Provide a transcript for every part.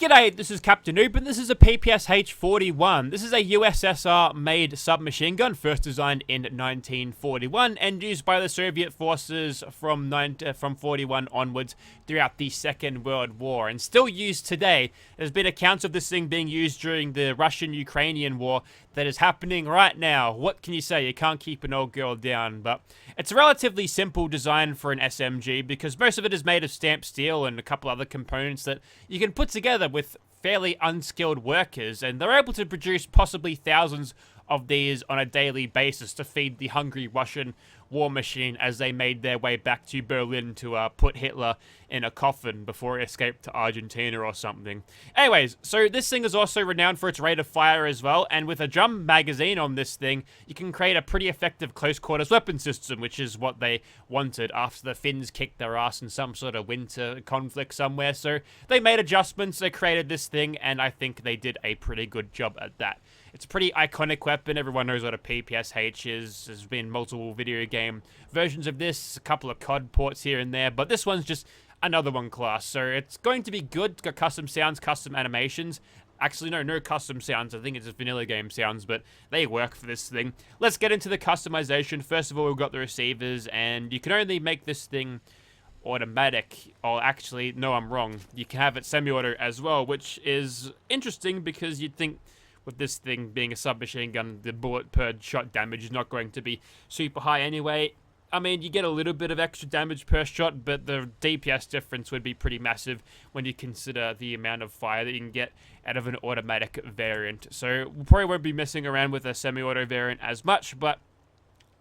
G'day, this is Captainoob, and this is a PPSh-41. This is a USSR-made submachine gun, first designed in 1941 and used by the Soviet forces from 41 onwards throughout the Second World War, and still used today. There's been accounts of this thing being used during the Russian-Ukrainian war that is happening right now. What can you say? You can't keep an old girl down, but it's a relatively simple design for an SMG because most of it is made of stamped steel and a couple other components that you can put together with fairly unskilled workers, and they're able to produce possibly thousands of these on a daily basis to feed the hungry Russian war machine as they made their way back to Berlin to put Hitler in a coffin before he escaped to Argentina or something. Anyways, so this thing is also renowned for its rate of fire as well, and with a drum magazine on this thing, you can create a pretty effective close quarters weapon system, which is what they wanted after the Finns kicked their ass in some sort of winter conflict somewhere. So they made adjustments, they created this thing, and I think they did a pretty good job at that. It's a pretty iconic weapon. Everyone knows what a PPSh is. There's been multiple video game versions of this, a couple of COD ports here and there, but this one's just AnotherOne class. So it's going to be good. It's got custom sounds, custom animations. Actually, no custom sounds. I think it's just vanilla game sounds, but they work for this thing. Let's get into the customization. First of all, we've got the receivers, and you can only make this thing automatic. Oh, actually, no, I'm wrong. You can have it semi-auto as well, which is interesting because you'd think with this thing being a submachine gun, the bullet per shot damage is not going to be super high anyway. I mean, you get a little bit of extra damage per shot, but the DPS difference would be pretty massive when you consider the amount of fire that you can get out of an automatic variant. So we probably won't be messing around with a semi-auto variant as much, but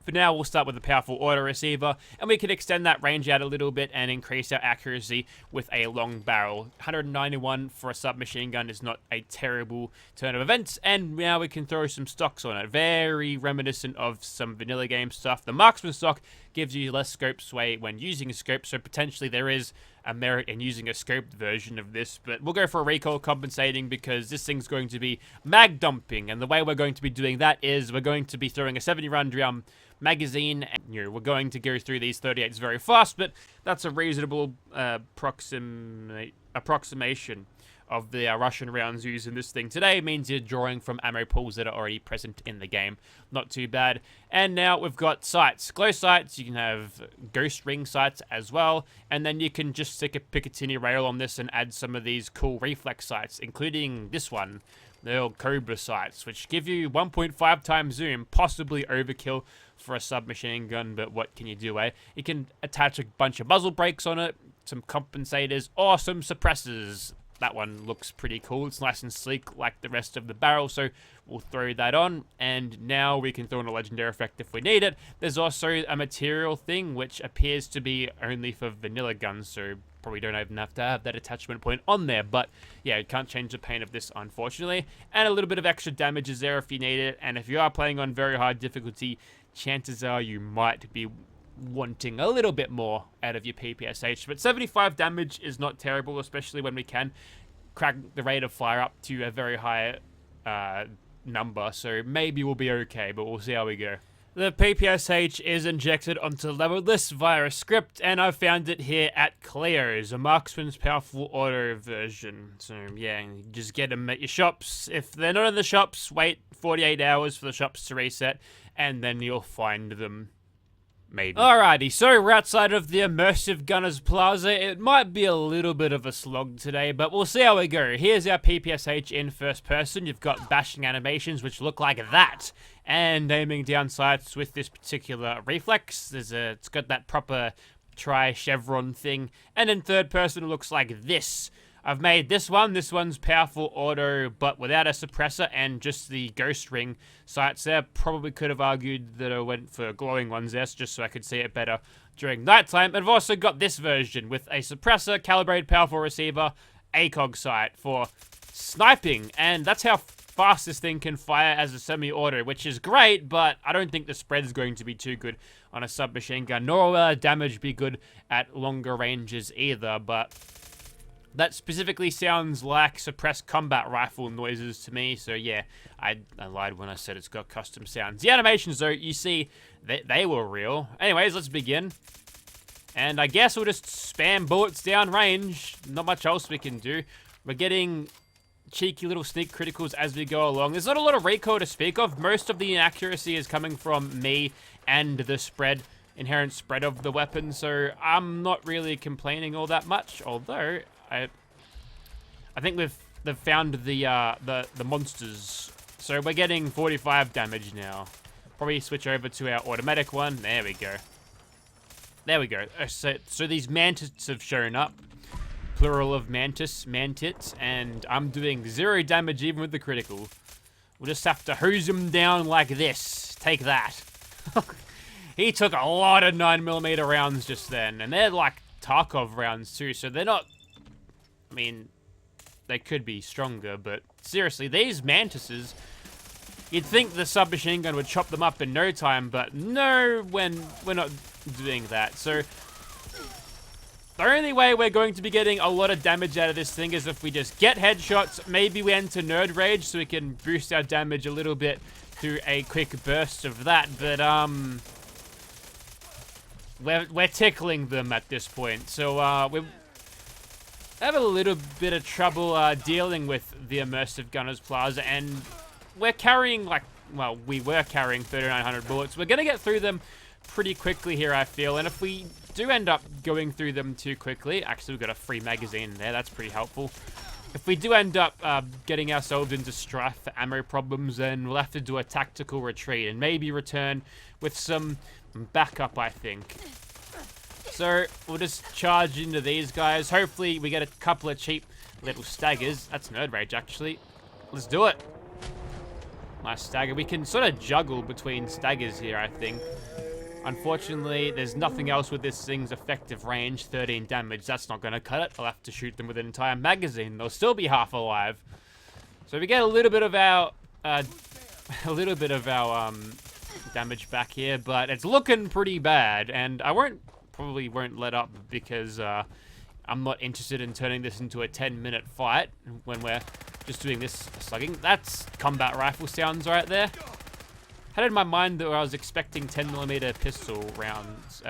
for now, we'll start with a powerful auto receiver, and we can extend that range out a little bit and increase our accuracy with a long barrel. 191 for a submachine gun is not a terrible turn of events, and now we can throw some stocks on it. Very reminiscent of some vanilla game stuff. The marksman stock gives you less scope sway when using a scope, so potentially there is a merit in using a scoped version of this, but we'll go for a recoil compensating because this thing's going to be mag dumping, and the way we're going to be doing that is we're going to be throwing a 70-round drum magazine, and we're going to go through these 38s very fast, but that's a reasonable approximation of the Russian rounds used in this thing today. It means you're drawing from ammo pools that are already present in the game. Not too bad. And now we've got sights. Glow sights, you can have ghost ring sights as well, and then you can just stick a Picatinny rail on this and add some of these cool reflex sights, including this one, the old Cobra sights, which give you 1.5 times zoom, possibly overkill for a submachine gun, but what can you do, eh? You can attach a bunch of muzzle brakes on it, some compensators, or some suppressors. That one looks pretty cool. It's nice and sleek like the rest of the barrel, so we'll throw that on, and now we can throw in a legendary effect if we need it. There's also a material thing, which appears to be only for vanilla guns, so probably don't even have to have that attachment point on there, but yeah, you can't change the paint of this, unfortunately. And a little bit of extra damage is there if you need it, and if you are playing on very high difficulty, chances are you might be wanting a little bit more out of your PPSh, but 75 damage is not terrible, especially when we can crack the rate of fire up to a very high number, so maybe we'll be okay, but we'll see how we go. The PPSh is injected onto the level list via a script, and I found it here at Cleo's, a marksman's powerful auto version. So yeah, you just get them at your shops. If they're not in the shops, wait 48 hours for the shops to reset, and then you'll find them. Maybe. Alrighty, so we're outside of the Immersive Gunners Plaza. It might be a little bit of a slog today, but we'll see how we go. Here's our PPSh in first person. You've got bashing animations, which look like that, and aiming down sights with this particular reflex. It's got that proper tri-chevron thing, and in third person it looks like this. I've made this one. This one's powerful auto, but without a suppressor and just the ghost ring sights there. Probably could have argued that I went for glowing ones there, just so I could see it better during nighttime. I've also got this version with a suppressor, calibrated powerful receiver, ACOG sight for sniping, and that's how fast this thing can fire as a semi-auto, which is great, but I don't think the spread is going to be too good on a submachine gun, nor will damage be good at longer ranges either, but that specifically sounds like suppressed combat rifle noises to me, so yeah, I lied when I said it's got custom sounds. The animations, though, you see, they were real. Anyways, let's begin. And I guess we'll just spam bullets down range. Not much else we can do. We're getting cheeky little sneak criticals as we go along. There's not a lot of recoil to speak of. Most of the inaccuracy is coming from me and the inherent spread of the weapon, so I'm not really complaining all that much. Although I think they've found the monsters, so we're getting 45 damage now. Probably switch over to our automatic one. There we go. There we go. So these mantids have shown up. Plural of mantis, mantits, and I'm doing 0 damage even with the critical. We'll just have to hose him down like this. Take that. He took a lot of 9mm rounds just then, and they're like Tarkov rounds too, so they're not... I mean, they could be stronger, but seriously, these mantises... You'd think the submachine gun would chop them up in no time, but no, when we're not doing that. So the only way we're going to be getting a lot of damage out of this thing is if we just get headshots. Maybe we enter nerd rage so we can boost our damage a little bit through a quick burst of that. But we're tickling them at this point, so we have a little bit of trouble dealing with the immersive Gunners Plaza, and we're carrying, like, well, we were carrying 3,900 bullets. We're going to get through them pretty quickly here, I feel. And if we do end up going through them too quickly... Actually, we've got a free magazine there. That's pretty helpful. If we do end up getting ourselves into strife for ammo problems, then we'll have to do a tactical retreat and maybe return with some backup, I think. So we'll just charge into these guys. Hopefully, we get a couple of cheap little staggers. That's nerd rage, actually. Let's do it. Nice stagger. We can sort of juggle between staggers here, I think. Unfortunately, there's nothing else with this thing's effective range. 13 damage. That's not going to cut it. I'll have to shoot them with an entire magazine. They'll still be half alive. So we get a little bit of our damage back here, but it's looking pretty bad. And I probably won't let up because I'm not interested in turning this into a 10-minute fight when we're just doing this slugging. That's combat rifle sounds right there. Had in my mind that I was expecting 10mm pistol rounds,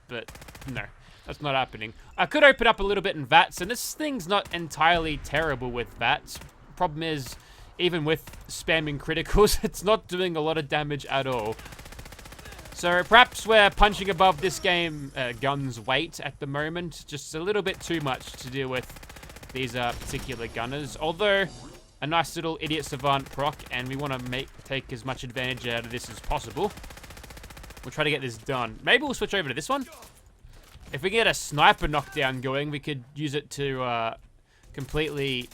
but no, that's not happening. I could open up a little bit in VATS, and this thing's not entirely terrible with VATS. Problem is, even with spamming criticals, it's not doing a lot of damage at all. So perhaps we're punching above this gun's weight at the moment. Just a little bit too much to deal with these particular gunners. Although, a nice little idiot savant proc, and we want to take as much advantage out of this as possible. We'll try to get this done. Maybe we'll switch over to this one. If we get a sniper knockdown going, we could use it to completely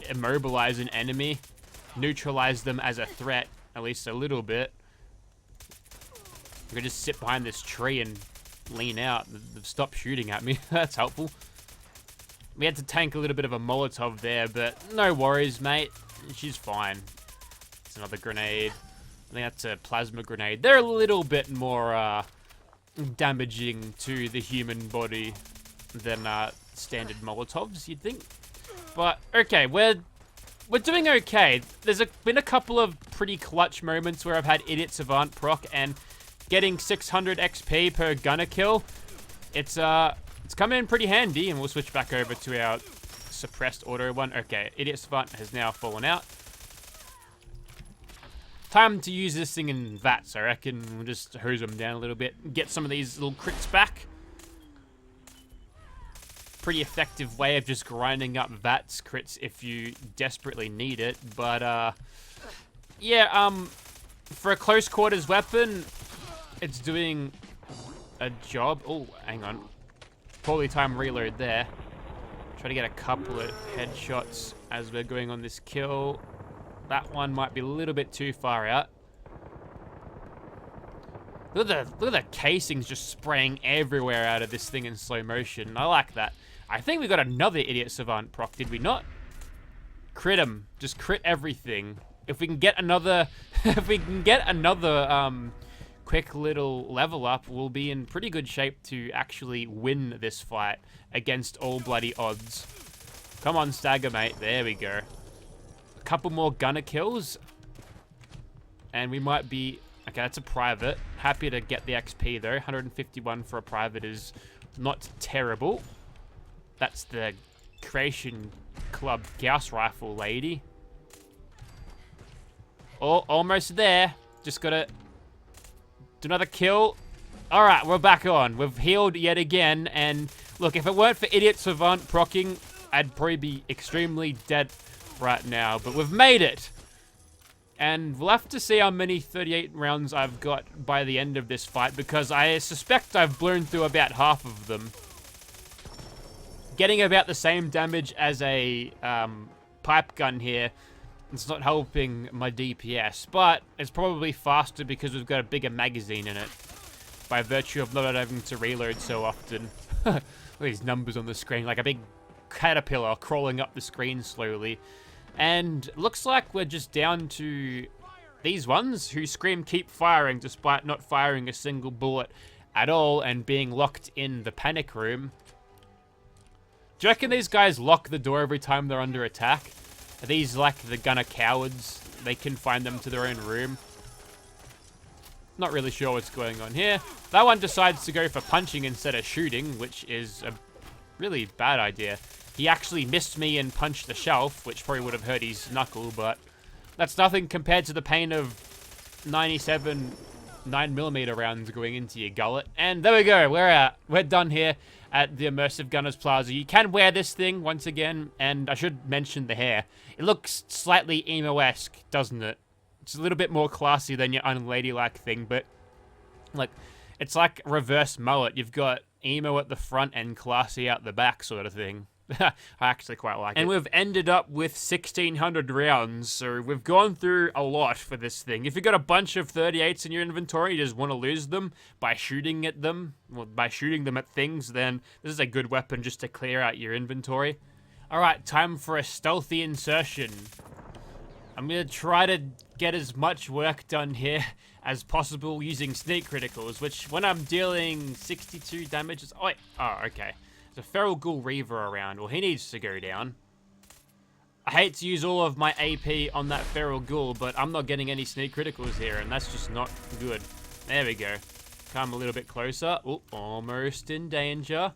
immobilize an enemy, neutralize them as a threat, at least a little bit. We could just sit behind this tree and lean out. They've stopped shooting at me. That's helpful. We had to tank a little bit of a Molotov there, but no worries, mate. She's fine. It's another grenade. I think that's a plasma grenade. They're a little bit more damaging to the human body than standard Molotovs, you'd think. But, okay, we're doing okay. There's been a couple of pretty clutch moments where I've had Idiot Savant proc, and getting 600 XP per gunner kill, it's come in pretty handy, and we'll switch back over to our suppressed auto one. Okay, Idiot Savant has now fallen out. Time to use this thing in VATS, I reckon. We'll just hose them down a little bit and get some of these little crits back. Pretty effective way of just grinding up VATS crits if you desperately need it. But, yeah, for a close quarters weapon, it's doing a job. Oh, hang on. Poorly timed reload there. Try to get a couple of headshots as we're going on this kill. That one might be a little bit too far out. Look at the casings just spraying everywhere out of this thing in slow motion. I like that. I think we got another Idiot Savant proc, did we not? Crit him. Just crit everything. If we can get another... quick little level up, we'll be in pretty good shape to actually win this fight against all bloody odds. Come on, stagger, mate. There we go. A couple more gunner kills, and we might be... Okay, that's a private. Happy to get the XP, though. 151 for a private is not terrible. That's the Creation Club Gauss rifle lady. Oh, almost there. Just gotta do another kill. Alright, we're back on. We've healed yet again, and look, if it weren't for Idiot Savant proccing, I'd probably be extremely dead right now, but we've made it. And we'll have to see how many 38 rounds I've got by the end of this fight, because I suspect I've blown through about half of them. Getting about the same damage as a pipe gun here, it's not helping my DPS, but it's probably faster because we've got a bigger magazine in it, by virtue of not having to reload so often. Look at these numbers on the screen, like a big caterpillar crawling up the screen slowly. And looks like we're just down to these ones who scream keep firing despite not firing a single bullet at all and being locked in the panic room. Do you reckon these guys lock the door every time they're under attack? Are these like the gunner cowards? They confine them to their own room? Not really sure what's going on here. That one decides to go for punching instead of shooting, which is a really bad idea. He actually missed me and punched the shelf, which probably would have hurt his knuckle, but that's nothing compared to the pain of 97 9mm rounds going into your gullet. And there we go, we're out. We're done here at the Immersive Gunners Plaza. You can wear this thing once again, and I should mention the hair. It looks slightly emo-esque, doesn't it? It's a little bit more classy than your unladylike thing, but like, it's like reverse mullet. You've got emo at the front and classy out the back sort of thing. I actually quite like it. And we've ended up with 1,600 rounds, so we've gone through a lot for this thing. If you've got a bunch of 38s in your inventory, you just want to lose them by shooting at them, well, by shooting them at things, then this is a good weapon just to clear out your inventory. Alright, time for a stealthy insertion. I'm going to try to get as much work done here as possible using sneak criticals, which when I'm dealing 62 damage is... Oh, okay. There's a Feral Ghoul Reaver around. Well, he needs to go down. I hate to use all of my AP on that Feral Ghoul, but I'm not getting any sneak criticals here, and that's just not good. There we go. Come a little bit closer. Oh, almost in danger.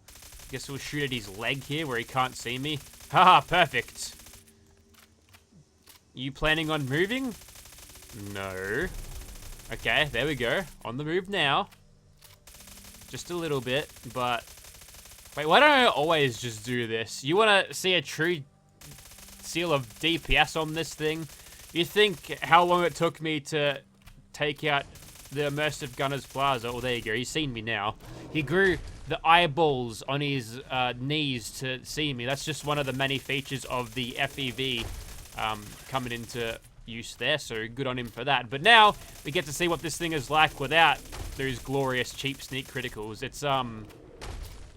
Guess we'll shoot at his leg here where he can't see me. Haha, perfect. You planning on moving? No. Okay, there we go. On the move now. Just a little bit, but... Wait, why don't I always just do this? You want to see a true seal of DPS on this thing? You think how long it took me to take out the Immersive Gunners Plaza? Oh, there you go. He's seen me now. He grew the eyeballs on his knees to see me. That's just one of the many features of the FEV coming into use there, so good on him for that. But now we get to see what this thing is like without those glorious cheap sneak criticals. It's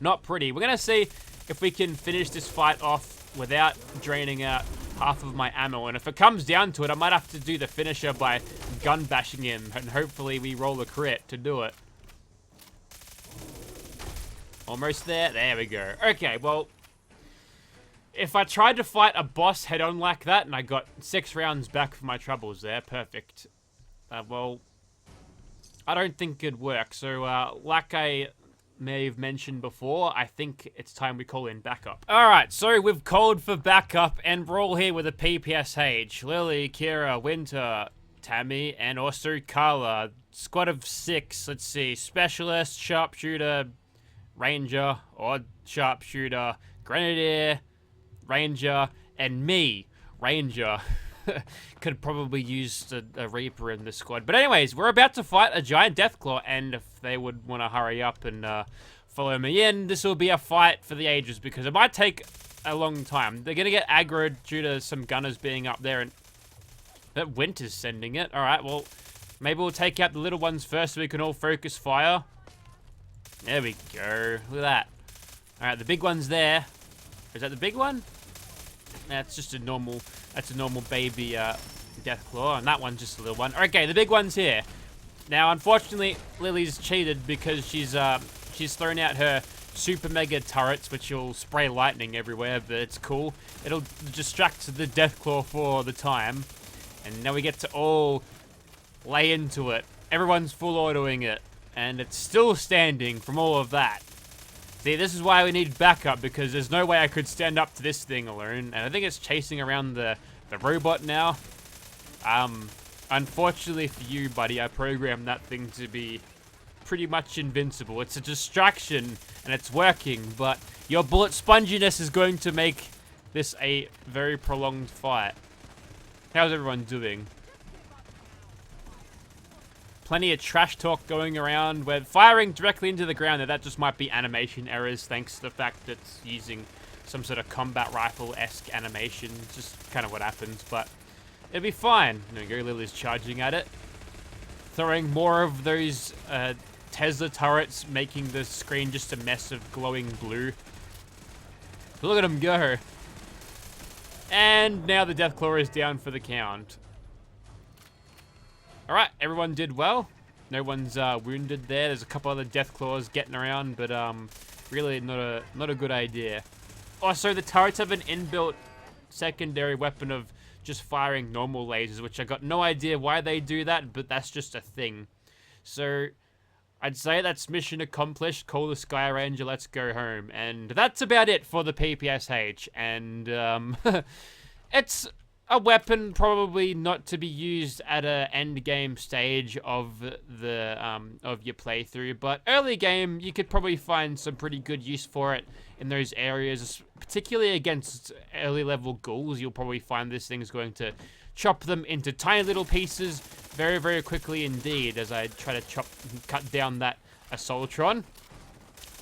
not pretty. We're gonna see if we can finish this fight off without draining out half of my ammo, and if it comes down to it, I might have to do the finisher by gun bashing him, and hopefully we roll a crit to do it. Almost there. There we go. Okay, well, if I tried to fight a boss head-on like that, and I got 6 rounds back for my troubles there, perfect. Well, I don't think it'd work, so like I may have mentioned before, I think it's time we call in backup. Alright, so we've called for backup, and we're all here with a PPSh. Lily, Kira, Winter, Tammie, and also Carla. Squad of 6, let's see. Specialist, Sharpshooter, Ranger, or Sharpshooter, Grenadier, Ranger, and me, Ranger. Could probably use a Reaper in the squad. But anyways, we're about to fight a giant Deathclaw, and if they would want to hurry up and follow me in, this will be a fight for the ages, because it might take a long time. They're going to get aggroed due to some gunners being up there, and that Winter's sending it. Alright, well, maybe we'll take out the little ones first so we can all focus fire. There we go. Look at that. Alright, the big one's there. Is that the big one? That's just a normal... That's a normal baby Deathclaw, and that one's just a little one. Okay, the big one's here. Now, unfortunately, Lily's cheated because she's thrown out her super mega turrets, which will spray lightning everywhere, but it's cool. It'll distract the Deathclaw for the time, and now we get to all lay into it. Everyone's full autoing it, and it's still standing from all of that. See, this is why we need backup, because there's no way I could stand up to this thing alone. And I think it's chasing around the robot now. Unfortunately for you, buddy, I programmed that thing to be pretty much invincible. It's a distraction, and it's working, but your bullet sponginess is going to make this a very prolonged fight. How's everyone doing? Plenty of trash talk going around. We're firing directly into the ground. Now, that just might be animation errors, thanks to the fact that it's using some sort of combat rifle-esque animation. Just kind of what happens, but it'll be fine. There we go, Lily's charging at it. Throwing more of those Tesla turrets, making the screen just a mess of glowing blue. Look at him go. And now the Deathclaw is down for the count. Alright, everyone did well. No one's wounded there. There's a couple other Deathclaws getting around, but really not a good idea. Also, the turrets have an inbuilt secondary weapon of just firing normal lasers, which I got no idea why they do that, but that's just a thing. So I'd say that's mission accomplished. Call the Sky Ranger, let's go home. And that's about it for the PPSh. And it's a weapon probably not to be used at a end game stage of the of your playthrough, but early game you could probably find some pretty good use for it in those areas, particularly against early level ghouls. You'll probably find this thing's going to chop them into tiny little pieces very, very quickly indeed, as I try to cut down that Assaultron.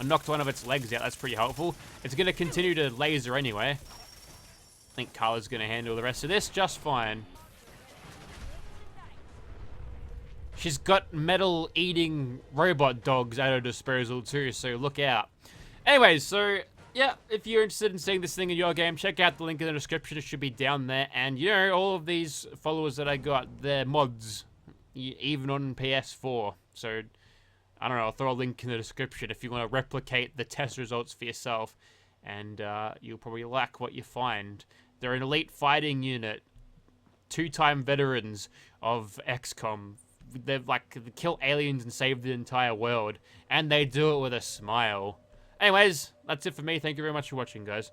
I knocked one of its legs out. That's pretty helpful. It's going to continue to laser anyway. I think Carla's going to handle the rest of this just fine. She's got metal-eating robot dogs at her disposal too, so look out. Anyways, so yeah, if you're interested in seeing this thing in your game, check out the link in the description. It should be down there. And you know, all of these followers that I got, they're mods, even on PS4. So I don't know, I'll throw a link in the description if you want to replicate the test results for yourself. And you'll probably like what you find. They're an elite fighting unit, 2-time veterans of XCOM. They kill aliens and save the entire world, and they do it with a smile. Anyways, that's it for me. Thank you very much for watching, guys.